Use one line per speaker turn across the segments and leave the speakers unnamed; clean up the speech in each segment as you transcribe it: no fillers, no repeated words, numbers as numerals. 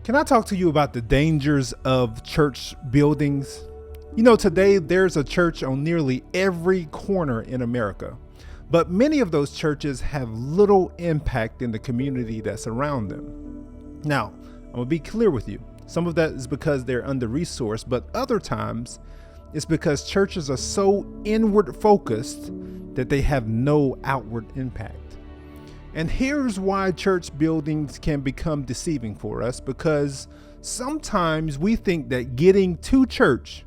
Can I talk to you about the dangers of church buildings? Today there's a church on nearly every corner in America, but many of those churches have little impact in the community that's around them. Now, I'm gonna be clear with you. Some of that is because they're under-resourced, but other times it's because churches are so inward focused that they have no outward impact. And here's why church buildings can become deceiving for us, because sometimes we think that getting to church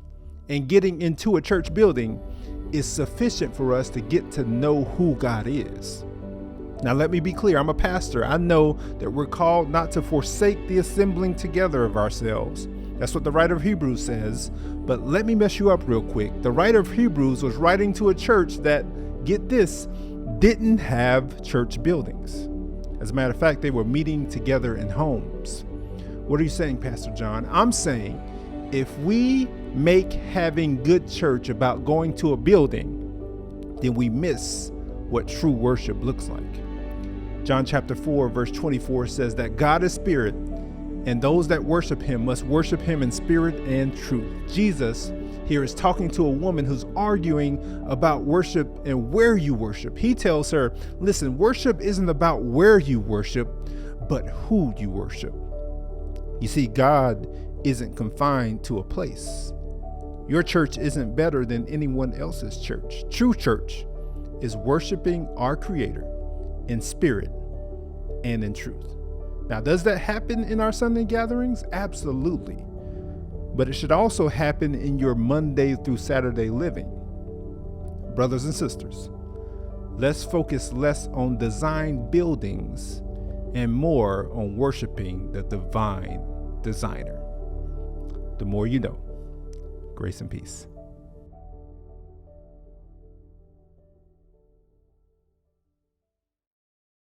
and getting into a church building is sufficient for us to get to know who God is. Now, let me be clear. I'm a pastor. I know that we're called not to forsake the assembling together of ourselves. That's what the writer of Hebrews says. But let me mess you up real quick. The writer of Hebrews was writing to a church that, get this, didn't have church buildings. As a matter of fact, they were meeting together in homes. What are you saying, Pastor John? I'm saying if we make having good church about going to a building, then we miss what true worship looks like. John chapter 4, verse 24 says that God is spirit, and those that worship him must worship him in spirit and truth. Jesus here is talking to a woman who's arguing about worship and where you worship. He tells her, listen, worship isn't about where you worship, but who you worship. You see, God isn't confined to a place. Your church isn't better than anyone else's church. True church is worshiping our Creator in spirit and in truth. Now, does that happen in our Sunday gatherings? Absolutely. But it should also happen in your Monday through Saturday living. Brothers and sisters, let's focus less on design buildings and more on worshiping the divine designer. The more you know. Grace and peace.